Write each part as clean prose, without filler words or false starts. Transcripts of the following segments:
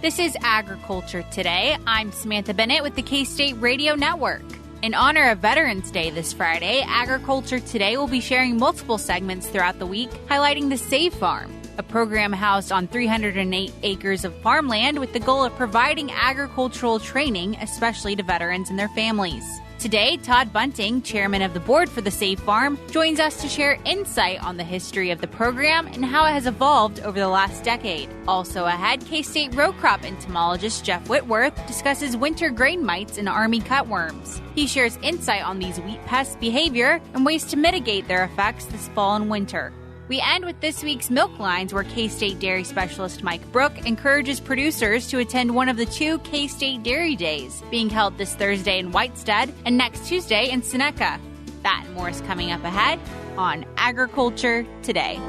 This is Agriculture Today. I'm Samantha Bennett with the K-State Radio Network. In honor of Veterans Day this Friday, Agriculture Today will be sharing multiple segments throughout the week, highlighting the Save Farm, a program housed on 308 acres of farmland with the goal of providing agricultural training, especially to veterans and their families. Today, Tod Bunting, chairman of the board for the Save Farm, joins us to share insight on the history of the program and how it has evolved over the last decade. Also ahead, K-State row crop entomologist Jeff Whitworth discusses winter grain mites and army cutworms. He shares insight on these wheat pests' behavior and ways to mitigate their effects this fall and winter. We end with this week's Milk Lines, where K-State dairy specialist Mike Brouk encourages producers to attend one of the 2 K-State Dairy Days, being held this Thursday in Whiteside and next Tuesday in Seneca. That and more is coming up ahead on Agriculture Today.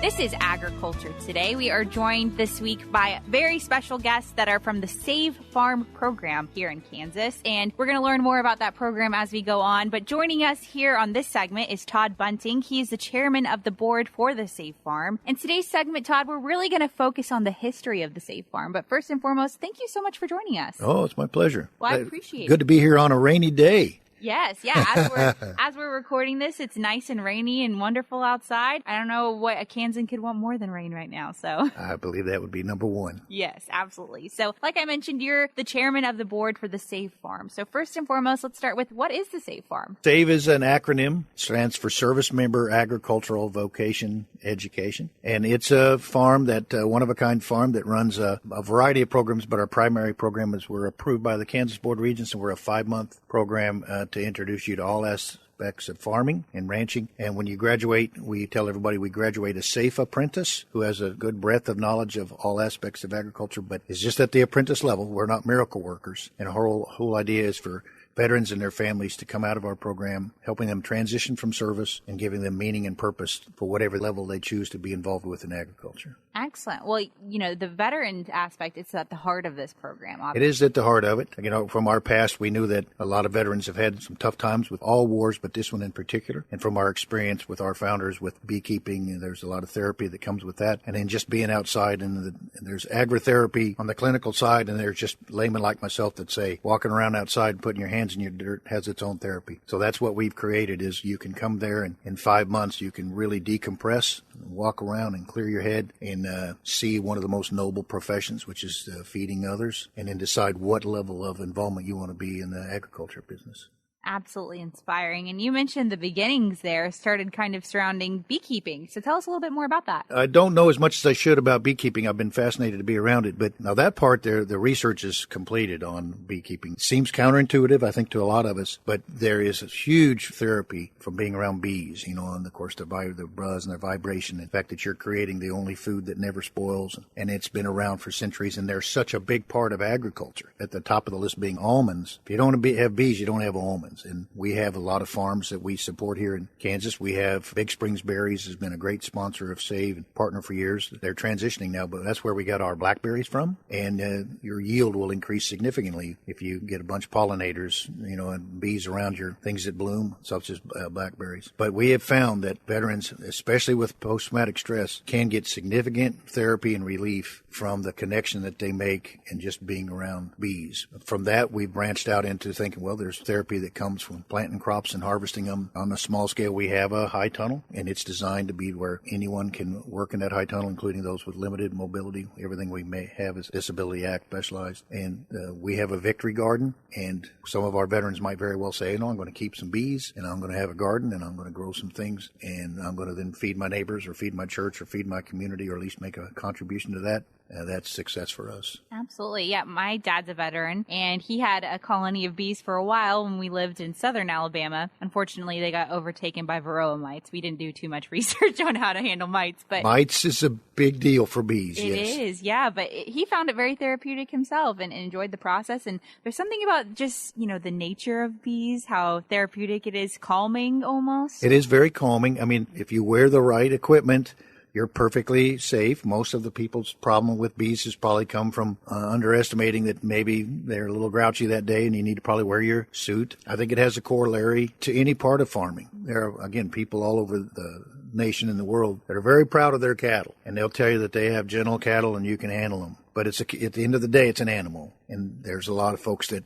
This is Agriculture Today. We are joined this week by very special guests that are from the Save Farm program here in Kansas. And we're going to learn more about that program as we go on. But joining us here on this segment is Tod Bunting. He is the chairman of the board for the Save Farm. In today's segment, Tod, we're really going to focus on the history of the Save Farm. But first and foremost, thank you so much for joining us. Oh, it's my pleasure. Well, I appreciate it. Good to be here on a rainy day. Yes, yeah. As we're recording this, it's nice and rainy and wonderful outside. I don't know what a Kansan could want more than rain right now, so. I believe that would be number one. Yes, absolutely. So, like I mentioned, you're the chairman of the board for the Save Farm. So first and foremost, let's start with, what is the Save Farm? SAVE is an acronym, stands for Service Member Agricultural Vocation Education. And it's a farm that, one-of-a-kind farm that runs a variety of programs, but our primary program is we're approved by the Kansas Board of Regents, and we're a 5-month program to introduce you to all aspects of farming and ranching. And when you graduate, we tell everybody we graduate a safe apprentice who has a good breadth of knowledge of all aspects of agriculture, but is just at the apprentice level. We're not miracle workers. And our whole idea is for veterans and their families to come out of our program, helping them transition from service and giving them meaning and purpose for whatever level they choose to be involved with in agriculture. Excellent. Well, the veteran aspect, it's at the heart of this program, obviously. It is at the heart of it. From our past, we knew that a lot of veterans have had some tough times with all wars, but this one in particular. And from our experience with our founders with beekeeping, there's a lot of therapy that comes with that. And then just being outside, and there's agritherapy on the clinical side, and there's just laymen like myself that say walking around outside and putting your hands in your dirt has its own therapy. So that's what we've created, is you can come there and in 5 months you can really decompress, walk around and clear your head and see one of the most noble professions, which is feeding others, and then decide what level of involvement you want to be in the agriculture business. Absolutely inspiring. And you mentioned the beginnings there started kind of surrounding beekeeping. So tell us a little bit more about that. I don't know as much as I should about beekeeping. I've been fascinated to be around it. But now that part there, the research is completed on beekeeping. It seems counterintuitive, I think, to a lot of us. But there is a huge therapy from being around bees, and of course the buzz and their vibration. The fact that you're creating the only food that never spoils. And it's been around for centuries. And they're such a big part of agriculture. At the top of the list being almonds. If you don't have bees, you don't have almonds. And we have a lot of farms that we support here in Kansas. We have Big Springs Berries has been a great sponsor of SAVE and partner for years. They're transitioning now, but that's where we got our blackberries from. And your yield will increase significantly if you get a bunch of pollinators, and bees around your things that bloom, such as blackberries. But we have found that veterans, especially with post-traumatic stress, can get significant therapy and relief from the connection that they make and just being around bees. From that, we branched out into thinking, well, there's therapy that comes from planting crops and harvesting them. On a small scale, we have a high tunnel, and it's designed to be where anyone can work in that high tunnel, including those with limited mobility. Everything we may have is Disability Act specialized. And we have a victory garden, and some of our veterans might very well say, I'm going to keep some bees, and I'm going to have a garden, and I'm going to grow some things, and I'm going to then feed my neighbors or feed my church or feed my community, or at least make a contribution to that. That's success for us. Absolutely. Yeah, my dad's a veteran, and he had a colony of bees for a while when we lived in southern Alabama. Unfortunately, they got overtaken by varroa mites. We didn't do too much research on how to handle mites. But mites is a big deal for bees, It yes. is, yeah. But he found it very therapeutic himself and enjoyed the process. And there's something about just, the nature of bees, how therapeutic it is, calming almost. It is very calming. I mean, if you wear the right equipment, you're perfectly safe. Most of the people's problem with bees has probably come from underestimating that maybe they're a little grouchy that day and you need to probably wear your suit. I think it has a corollary to any part of farming. There are, again, people all over the nation and the world that are very proud of their cattle, and they'll tell you that they have gentle cattle and you can handle them. But at the end of the day, it's an animal. And there's a lot of folks that,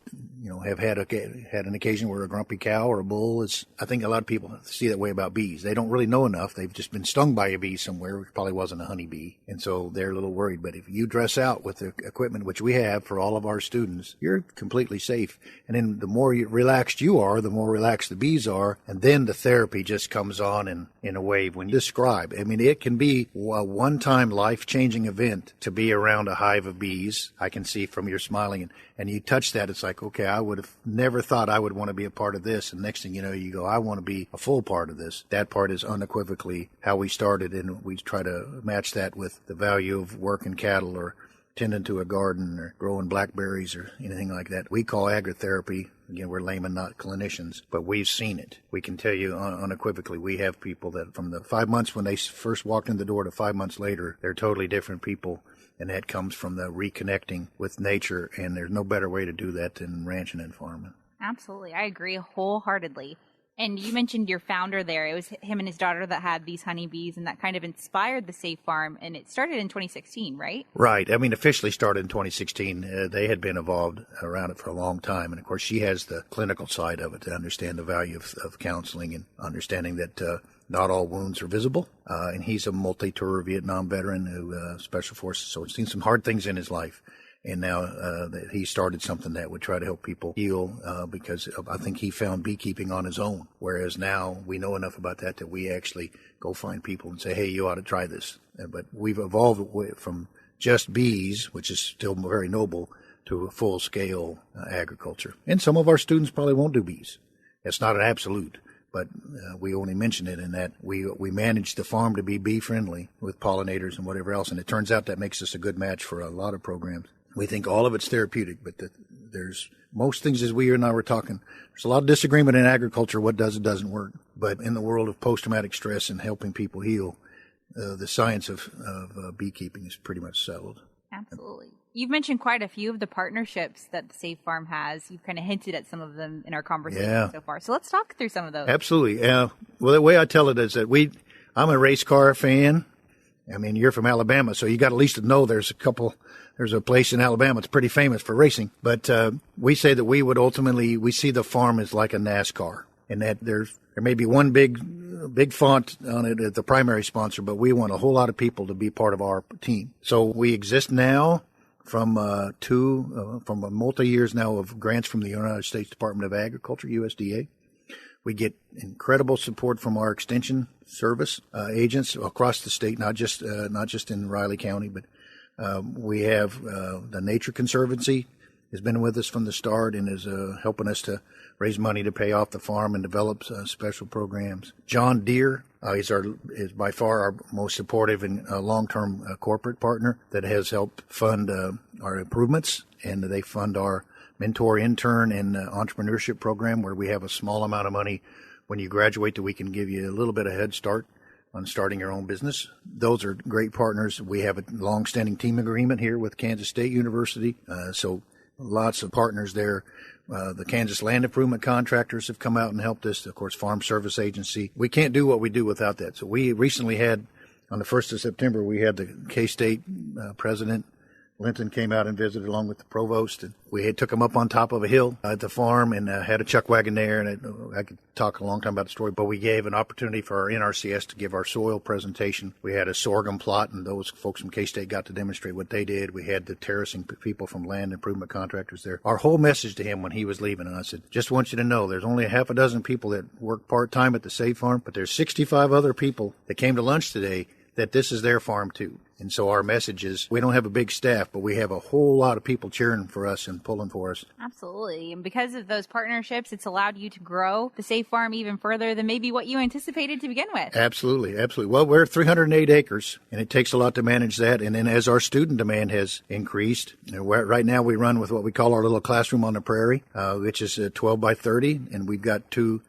have had an occasion where a grumpy cow or a bull is, I think a lot of people see that way about bees. They don't really know enough. They've just been stung by a bee somewhere, which probably wasn't a honeybee. And so they're a little worried. But if you dress out with the equipment, which we have for all of our students, you're completely safe. And then the more relaxed you are, the more relaxed the bees are. And then the therapy just comes on in a wave. When you describe, I mean, it can be a one-time life-changing event to be around a hive of bees. I can see from your smiling and you touch that, it's like, okay, I would have never thought I would want to be a part of this. And next thing you know, you go, I want to be a full part of this. That part is unequivocally how we started, and we try to match that with the value of working cattle or tending to a garden or growing blackberries or anything like that. We call agritherapy. Again, we're laymen, not clinicians, but we've seen it. We can tell you unequivocally, we have people that from the 5 months when they first walked in the door to 5 months later, they're totally different people. And that comes from the reconnecting with nature, and there's no better way to do that than ranching and farming. Absolutely. I agree wholeheartedly. And you mentioned your founder there. It was him and his daughter that had these honeybees, and that kind of inspired the Safe Farm, and it started in 2016, right? Right. I mean, officially started in 2016. They had been involved around it for a long time, and of course she has the clinical side of it to understand the value of counseling and understanding that not all wounds are visible. And he's a multi-tour Vietnam veteran who Special Forces, so he's seen some hard things in his life. And now he started something that would try to help people heal because I think he found beekeeping on his own. Whereas now we know enough about that we actually go find people and say, hey, you ought to try this. But we've evolved from just bees, which is still very noble, to a full-scale agriculture. And some of our students probably won't do bees. It's not an absolute. But we only mention it in that we manage the farm to be bee-friendly with pollinators and whatever else, and it turns out that makes us a good match for a lot of programs. We think all of it's therapeutic, but there's most things, as we and I were talking, there's a lot of disagreement in agriculture, what does and doesn't work. But in the world of post-traumatic stress and helping people heal, the science of beekeeping is pretty much settled. Absolutely. You've mentioned quite a few of the partnerships that the Safe Farm has. You've kind of hinted at some of them in our conversation so far. So let's talk through some of those. Absolutely. Well, the way I tell it is that I'm a race car fan. I mean, you're from Alabama, so you got at least to know there's a place in Alabama that's pretty famous for racing. But we say that we see the farm as like a NASCAR, and that there may be one big font on it at the primary sponsor, but we want a whole lot of people to be part of our team. So we exist now from multi-years now of grants from the United States Department of Agriculture, USDA. We get incredible support from our extension service agents across the state, not just in Riley County, but we have the Nature Conservancy has been with us from the start and is helping us to raise money to pay off the farm and develop special programs. John Deere is by far our most supportive and long-term corporate partner that has helped fund our improvements, and they fund our mentor, intern, and entrepreneurship program, where we have a small amount of money when you graduate that we can give you a little bit of head start on starting your own business. Those are great partners. We have a long-standing team agreement here with Kansas State University, so lots of partners there. The Kansas Land Improvement Contractors have come out and helped us. Of course, Farm Service Agency. We can't do what we do without that. So we recently had, on the 1st of September, we had the K-State president, Linton, came out and visited along with the provost, and we took him up on top of a hill at the farm and had a chuck wagon there, and I could talk a long time about the story, but we gave an opportunity for our NRCS to give our soil presentation. We had a sorghum plot, and those folks from K-State got to demonstrate what they did. We had the terracing people from Land Improvement Contractors there. Our whole message to him when he was leaving, and I said, just want you to know there's only a half a dozen people that work part-time at the Safe Farm, but there's 65 other people that came to lunch today that this is their farm too. And so our message is, we don't have a big staff, but we have a whole lot of people cheering for us and pulling for us. Absolutely. And because of those partnerships, it's allowed you to grow the Safe Farm even further than maybe what you anticipated to begin with. Absolutely. Absolutely. Well, we're 308 acres, and it takes a lot to manage that. And then as our student demand has increased, right now we run with what we call our little classroom on the prairie, which is 12 by 30, and we've got two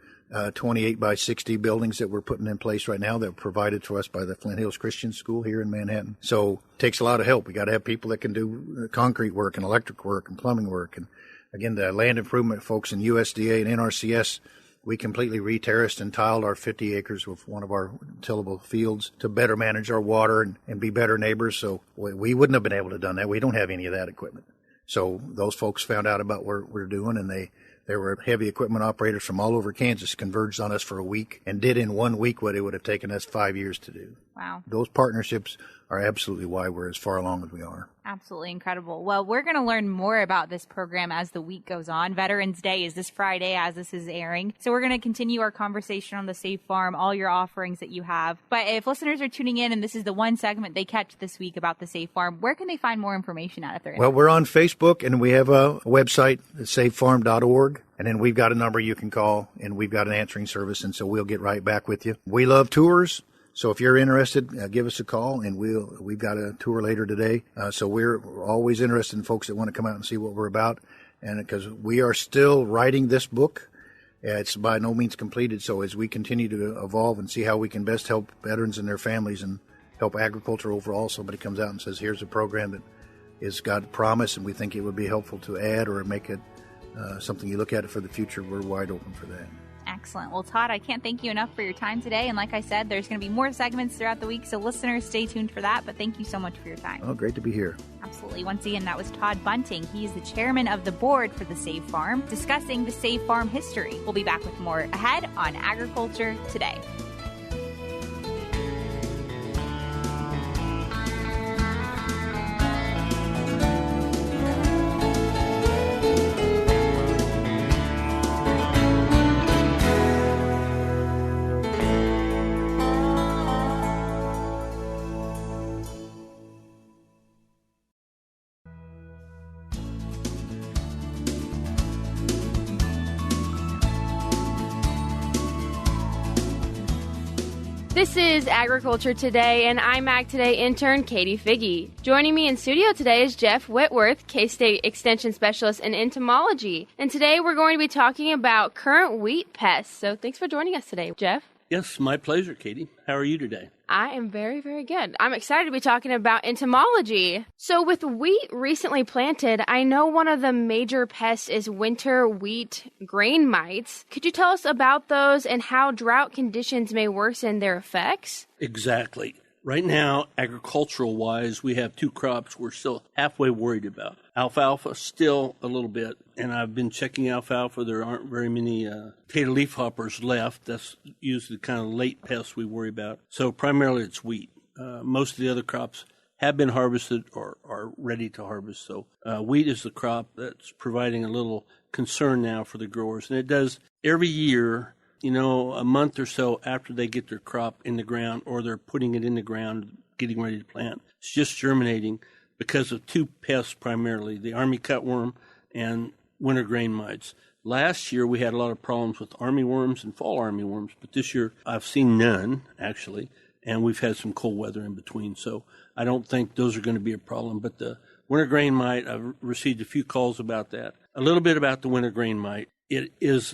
28 by 60 buildings that we're putting in place right now that are provided to us by the Flint Hills Christian School here in Manhattan. So it takes a lot of help. We got to have people that can do concrete work and electric work and plumbing work. And again, the land improvement folks in USDA and NRCS, we completely re-terraced and tiled our 50 acres with one of our tillable fields to better manage our water and be better neighbors. So we wouldn't have been able to have done that. We don't have any of that equipment. So those folks found out about what we're doing, and there were heavy equipment operators from all over Kansas converged on us for a week and did in 1 week what it would have taken us 5 years to do. Wow. Those partnerships are absolutely why we're as far along as we are. Absolutely incredible. Well, we're going to learn more about this program as the week goes on. Veterans Day is this Friday as this is airing. So we're going to continue our conversation on the Safe Farm, all your offerings that you have. But if listeners are tuning in and this is the one segment they catch this week about the Safe Farm, where can they find more information at if they're Well, we're on Facebook, and we have a website, safefarm.org. And then we've got a number you can call, and we've got an answering service, and so we'll get right back with you. We love tours. So if you're interested, give us a call, and we've got a tour later today. So we're always interested in folks that want to come out and see what we're about, and because we are still writing this book, it's by no means completed. So as we continue to evolve and see how we can best help veterans and their families and help agriculture overall, somebody comes out and says, "Here's a program that has got promise, and we think it would be helpful to add or make it something you look at it for the future," we're wide open for that. Excellent. Well, Todd, I can't thank you enough for your time today. And like I said, there's going to be more segments throughout the week, so listeners, stay tuned for that. But thank you so much for your time. Oh, great to be here. Absolutely. Once again, that was Tod Bunting. He is the chairman of the board for the Safe Farm, discussing the Safe Farm history. We'll be back with more ahead on Agriculture Today. This is Agriculture Today, and I'm Ag Today intern Katie Figge. Joining me in studio today is Jeff Whitworth, K-State Extension Specialist in Entomology. And today we're going to be talking about current wheat pests. So thanks for joining us today, Jeff. Yes, my pleasure, Katie. How are you today? I am very, very good. I'm excited to be talking about entomology. So with wheat recently planted, I know one of the major pests is winter wheat grain mites. Could you tell us about those and how drought conditions may worsen their effects? Exactly. Right now, agricultural-wise, we have two crops we're still halfway worried about. Alfalfa, still a little bit, and I've been checking alfalfa. There aren't very many potato leafhoppers left. That's usually the kind of late pests we worry about. So primarily it's wheat. Most of the other crops have been harvested or are ready to harvest. So wheat is the crop that's providing a little concern now for the growers. And it does every year. You know, a month or so after they get their crop in the ground or they're putting it in the ground, getting ready to plant, it's just germinating because of two pests primarily, the army cutworm and winter grain mites. Last year we had a lot of problems with armyworms and fall armyworms, but this year I've seen none, actually, and we've had some cold weather in between, so I don't think those are going to be a problem. But the winter grain mite, I've received a few calls about that. A little bit about the winter grain mite. It is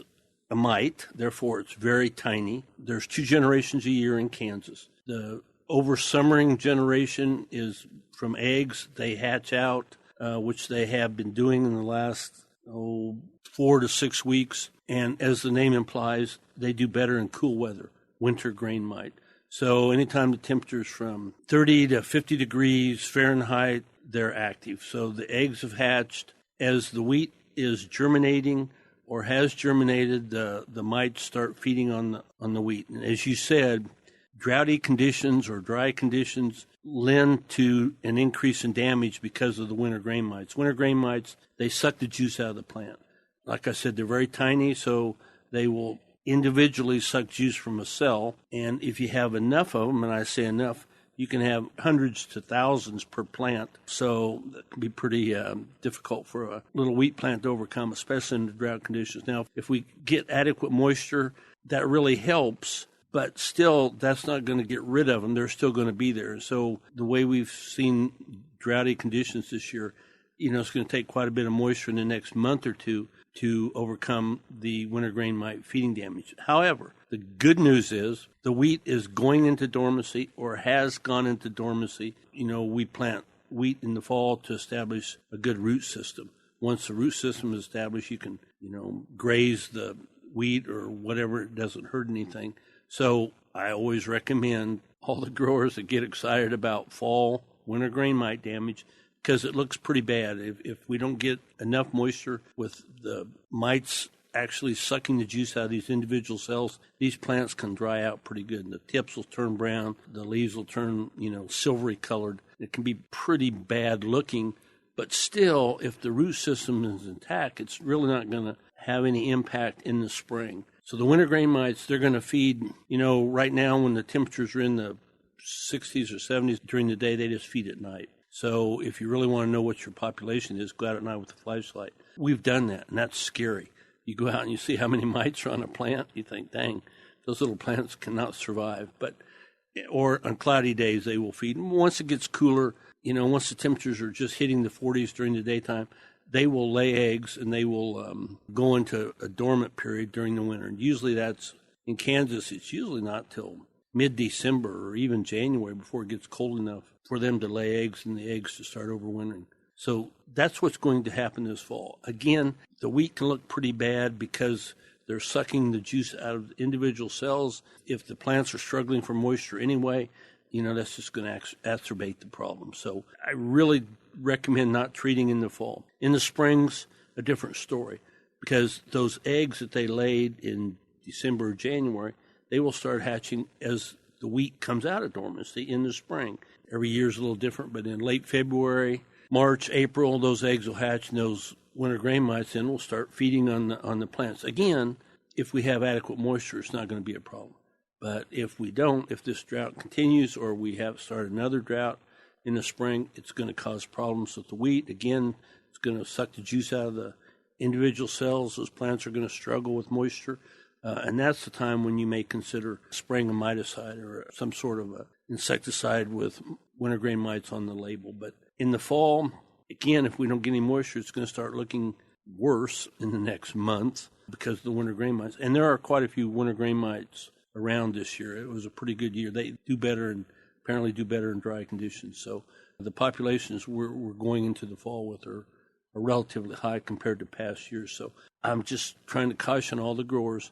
a mite, therefore it's very tiny. There's 2 generations a year in Kansas. The oversummering generation is from eggs. They hatch out, which they have been doing in the last 4 to 6 weeks. And as the name implies, they do better in cool weather, winter grain mite. So anytime the temperature's from 30 to 50 degrees Fahrenheit, they're active. So the eggs have hatched. As the wheat is germinating, or has germinated, the mites start feeding on the wheat. And as you said, droughty conditions or dry conditions lend to an increase in damage because of the winter grain mites. Winter grain mites, they suck the juice out of the plant. Like I said, they're very tiny, so they will individually suck juice from a cell. And if you have enough of them, and I say enough, you can have hundreds to thousands per plant, so that can be pretty difficult for a little wheat plant to overcome, especially in the drought conditions. Now, if we get adequate moisture, that really helps, but still, that's not going to get rid of them. They're still going to be there. So the way we've seen droughty conditions this year, it's going to take quite a bit of moisture in the next month or two to overcome the winter grain mite feeding damage. However, the good news is the wheat is going into dormancy or has gone into dormancy. We plant wheat in the fall to establish a good root system. Once the root system is established, you can, graze the wheat or whatever. It doesn't hurt anything. So I always recommend all the growers that get excited about fall winter grain mite damage, because it looks pretty bad. If we don't get enough moisture with the mites actually sucking the juice out of these individual cells, these plants can dry out pretty good. The tips will turn brown. The leaves will turn, silvery colored. It can be pretty bad looking, but still, if the root system is intact, it's really not going to have any impact in the spring. So the winter grain mites, they're going to feed, right now when the temperatures are in the 60s or 70s during the day, they just feed at night. So if you really want to know what your population is, go out at night with a flashlight. We've done that, and that's scary. You go out and you see how many mites are on a plant, you think, dang, those little plants cannot survive. Or on cloudy days, they will feed. And once it gets cooler, once the temperatures are just hitting the 40s during the daytime, they will lay eggs, and they will go into a dormant period during the winter. And usually that's, in Kansas, it's usually not till mid-December or even January before it gets cold enough for them to lay eggs and the eggs to start overwintering. So that's what's going to happen this fall. Again, the wheat can look pretty bad because they're sucking the juice out of individual cells. If the plants are struggling for moisture anyway, that's just going to exacerbate the problem. So I really recommend not treating in the fall. In the springs, a different story, because those eggs that they laid in December or January, they will start hatching as the wheat comes out of dormancy in the spring. Every year is a little different, but in late February, March, April, those eggs will hatch, and those winter grain mites then will start feeding on the plants. Again, if we have adequate moisture, it's not going to be a problem. But if we don't, if this drought continues or we have started another drought in the spring, it's going to cause problems with the wheat. Again, it's going to suck the juice out of the individual cells. Those plants are going to struggle with moisture. And that's the time when you may consider spraying a miticide or some sort of a insecticide with winter grain mites on the label. But in the fall, again, if we don't get any moisture, it's going to start looking worse in the next month because of the winter grain mites. And there are quite a few winter grain mites around this year. It was a pretty good year. They do better and apparently do better in dry conditions. So the populations we're going into the fall with are relatively high compared to past years. So I'm just trying to caution all the growers,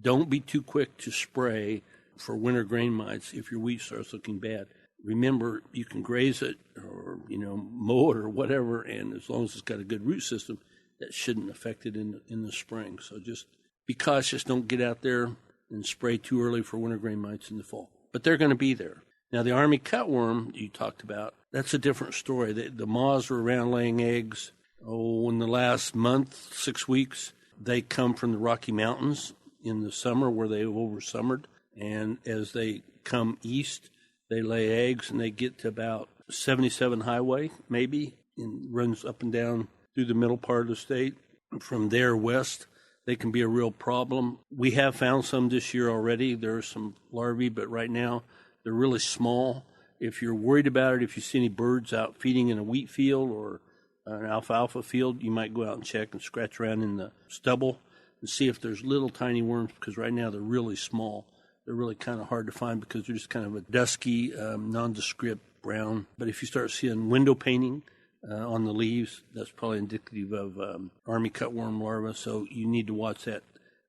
don't be too quick to spray for winter grain mites if your wheat starts looking bad. Remember, you can graze it or, mow it or whatever, and as long as it's got a good root system, that shouldn't affect it in the spring. So just be cautious. Don't get out there and spray too early for winter grain mites in the fall. But they're going to be there. Now, the army cutworm you talked about, that's a different story. The moths are around laying eggs. In the last month, 6 weeks, they come from the Rocky Mountains in the summer where they've oversummered. And as they come east, they lay eggs, and they get to about 77 highway, maybe, and runs up and down through the middle part of the state. From there west, they can be a real problem. We have found some this year already. There are some larvae, but right now they're really small. If you're worried about it, if you see any birds out feeding in a wheat field or an alfalfa field, you might go out and check and scratch around in the stubble and see if there's little tiny worms, because right now they're really small. They're really kind of hard to find because they're just kind of a dusky, nondescript brown. But if you start seeing window painting on the leaves, that's probably indicative of army cutworm larvae, so you need to watch that.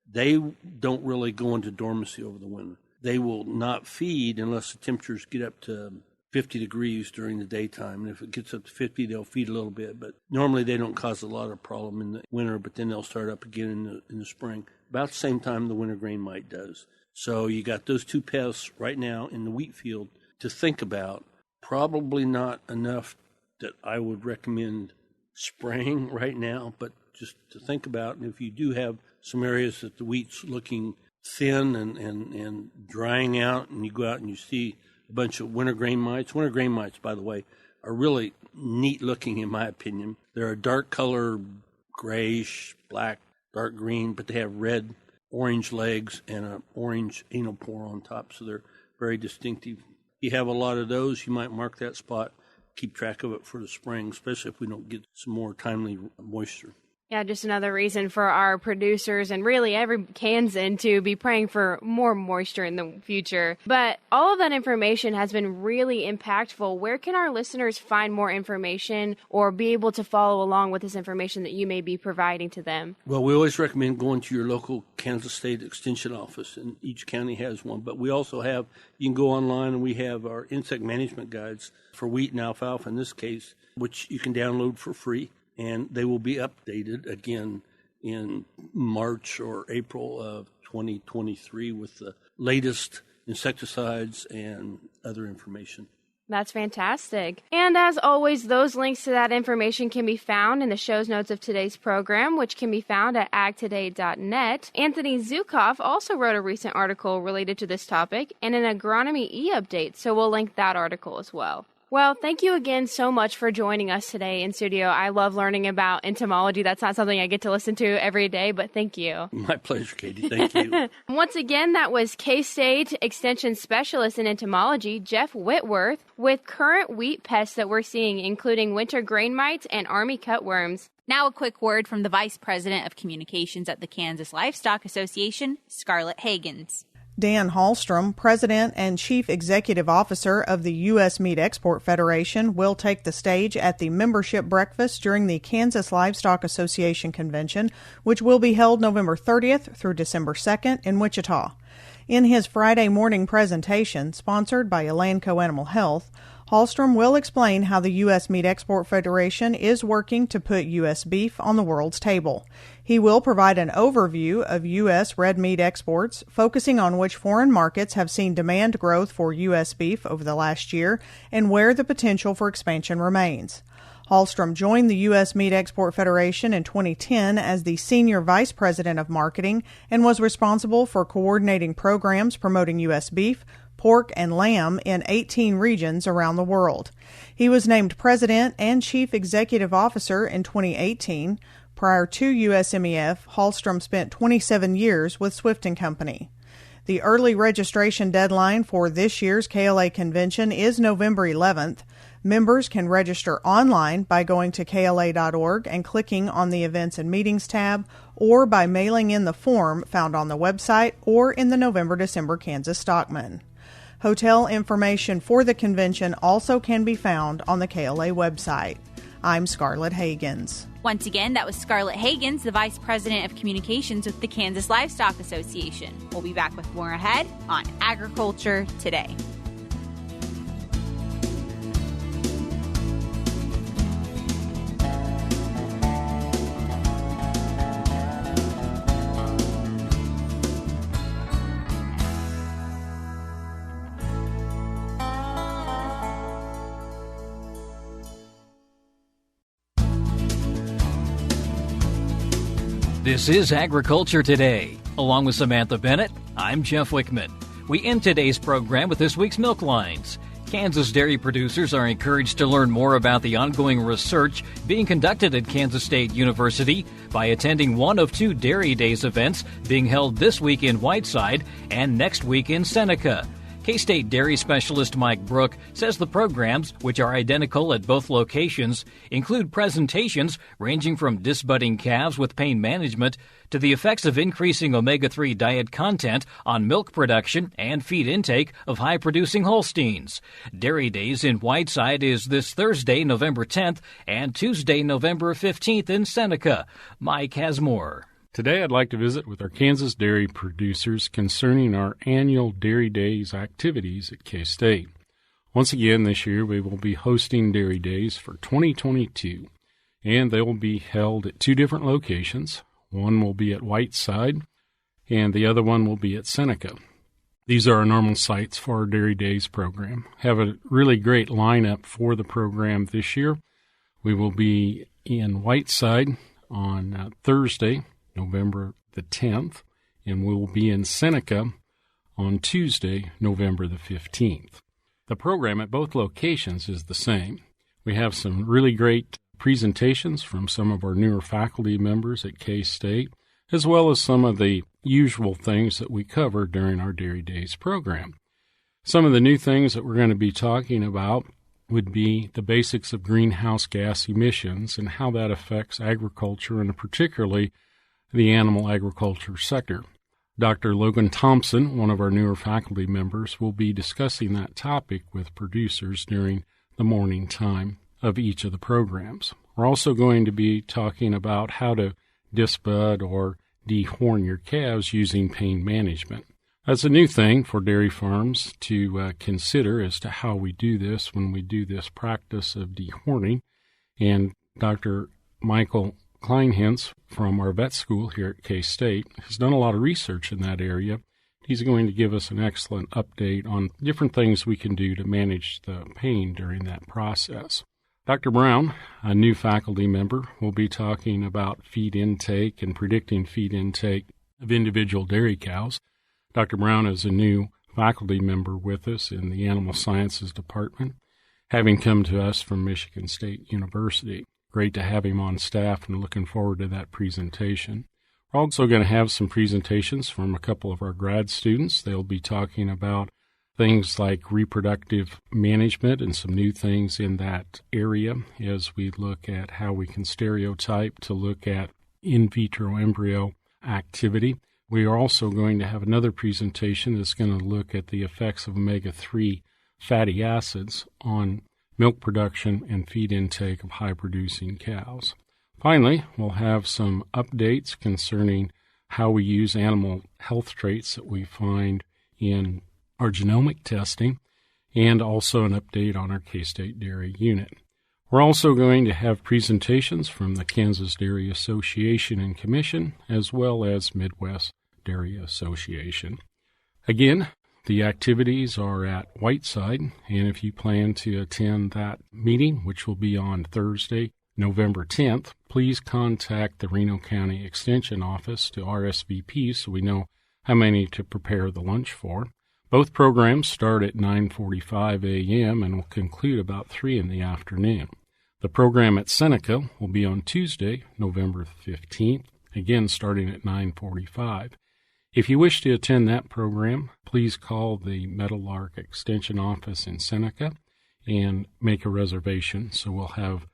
They don't really go into dormancy over the winter. They will not feed unless the temperatures get up to 50 degrees during the daytime. And if it gets up to 50, they'll feed a little bit. But normally they don't cause a lot of problem in the winter, but then they'll start up again in the spring, about the same time the winter grain mite does. So you got those two pests right now in the wheat field to think about. Probably not enough that I would recommend spraying right now, but just to think about. And if you do have some areas that the wheat's looking thin and drying out, and you go out and you see a bunch of winter grain mites. Winter grain mites, by the way, are really neat looking in my opinion. They're a dark color, grayish, black, dark green, but they have red, orange legs and an orange anal pore on top, so they're very distinctive. If you have a lot of those, you might mark that spot keep track of it for the spring, especially if we don't get some more timely moisture. Yeah, just another reason for our producers and really every Kansan to be praying for more moisture in the future. But all of that information has been really impactful. Where can our listeners find more information or be able to follow along with this information that you may be providing to them? Well, we always recommend going to your local Kansas State Extension office, and each county has one. But we also have, you can go online, and we have our insect management guides for wheat and alfalfa in this case, which you can download for free. And they will be updated again in March or April of 2023 with the latest insecticides and other information. That's fantastic. And as always, those links to that information can be found in the show's notes of today's program, which can be found at agtoday.net. Anthony Zukoff also wrote a recent article related to this topic and an agronomy e-update, so we'll link that article as well. Well, thank you again so much for joining us today in studio. I love learning about entomology. That's not something I get to listen to every day, but thank you. My pleasure, Katie. Thank you. Once again, that was K-State Extension Specialist in Entomology, Jeff Whitworth, with current wheat pests that we're seeing, including winter grain mites and army cutworms. Now a quick word from the Vice President of Communications at the Kansas Livestock Association, Scarlett Hagans. Dan Hallstrom, President and Chief Executive Officer of the U.S. Meat Export Federation, will take the stage at the membership breakfast during the Kansas Livestock Association Convention, which will be held November 30th through December 2nd in Wichita. In his Friday morning presentation, sponsored by Elanco Animal Health, Hallstrom will explain how the U.S. Meat Export Federation is working to put U.S. beef on the world's table. He will provide an overview of U.S. red meat exports, focusing on which foreign markets have seen demand growth for U.S. beef over the last year and where the potential for expansion remains. Hallstrom joined the U.S. Meat Export Federation in 2010 as the Senior Vice President of Marketing and was responsible for coordinating programs promoting U.S. beef, pork, and lamb in 18 regions around the world. He was named President and Chief Executive Officer in 2018. Prior to USMEF, Hallstrom spent 27 years with Swift & Company. The early registration deadline for this year's KLA convention is November 11th. Members can register online by going to KLA.org and clicking on the Events and Meetings tab, or by mailing in the form found on the website or in the November-December Kansas Stockman. Hotel information for the convention also can be found on the KLA website. I'm Scarlett Hagans. Once again, that was Scarlett Hagans, the Vice President of Communications with the Kansas Livestock Association. We'll be back with more ahead on Agriculture Today. This is Agriculture Today. Along with Samantha Bennett, I'm Jeff Wickman. We end today's program with this week's Milk Lines. Kansas dairy producers are encouraged to learn more about the ongoing research being conducted at Kansas State University by attending one of two Dairy Days events being held this week in Whiteside and next week in Seneca. K-State dairy specialist Mike Brouk says the programs, which are identical at both locations, include presentations ranging from disbudding calves with pain management to the effects of increasing omega-3 diet content on milk production and feed intake of high-producing Holsteins. Dairy Days in Whiteside is this Thursday, November 10th, and Tuesday, November 15th in Seneca. Mike has more. Today I'd like to visit with our Kansas dairy producers concerning our annual Dairy Days activities at K-State. Once again this year we will be hosting Dairy Days for 2022, and they will be held at two different locations. One will be at Whiteside, and the other one will be at Seneca. These are our normal sites for our Dairy Days program. Have a really great lineup for the program this year. We will be in Whiteside on Thursday, November the 10th, and we'll be in Seneca on Tuesday, November the 15th. The program at both locations is the same. We have some really great presentations from some of our newer faculty members at K-State, as well as some of the usual things that we cover during our Dairy Days program. Some of the new things that we're going to be talking about would be the basics of greenhouse gas emissions and how that affects agriculture and particularly the animal agriculture sector. Dr. Logan Thompson, one of our newer faculty members, will be discussing that topic with producers during the morning time of each of the programs. We're also going to be talking about how to disbud or dehorn your calves using pain management. That's a new thing for dairy farms to consider as to how we do this when we do this practice of dehorning. And Dr. Michael Kleinhens from our vet school here at K-State has done a lot of research in that area. He's going to give us an excellent update on different things we can do to manage the pain during that process. Dr. Brown, a new faculty member, will be talking about feed intake and predicting feed intake of individual dairy cows. Dr. Brown is a new faculty member with us in the Animal Sciences Department, having come to us from Michigan State University. Great to have him on staff and looking forward to that presentation. We're also going to have some presentations from a couple of our grad students. They'll be talking about things like reproductive management and some new things in that area as we look at how we can stereotype to look at in vitro embryo activity. We are also going to have another presentation that's going to look at the effects of omega-3 fatty acids on milk production and feed intake of high-producing cows. Finally, we'll have some updates concerning how we use animal health traits that we find in our genomic testing, and also an update on our K-State Dairy Unit. We're also going to have presentations from the Kansas Dairy Association and Commission, as well as Midwest Dairy Association. Again, the activities are at Whiteside, and if you plan to attend that meeting, which will be on Thursday, November 10th, please contact the Reno County Extension Office to RSVP so we know how many to prepare the lunch for. Both programs start at 9:45 a.m. and will conclude about 3 in the afternoon. The program at Seneca will be on Tuesday, November 15th, again starting at 9:45. If you wish to attend that program, please call the Meadowlark Extension Office in Seneca and make a reservation so we'll have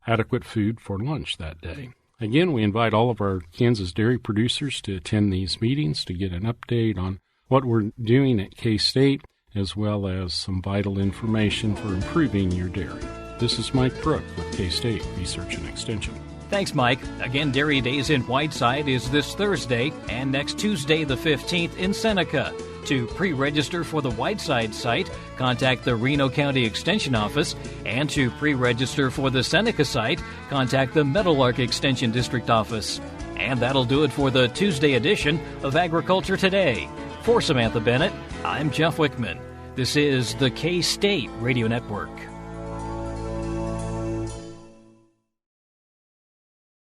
adequate food for lunch that day. Again, we invite all of our Kansas dairy producers to attend these meetings to get an update on what we're doing at K-State, as well as some vital information for improving your dairy. This is Mike Brouk with K-State Research and Extension. Thanks, Mike. Again, Dairy Days in Whiteside is this Thursday and next Tuesday the 15th in Seneca. To pre-register for the Whiteside site, contact the Reno County Extension Office, and to pre-register for the Seneca site, contact the Meadowlark Extension District Office. And that'll do it for the Tuesday edition of Agriculture Today. For Samantha Bennett, I'm Jeff Wickman. This is the K-State Radio Network.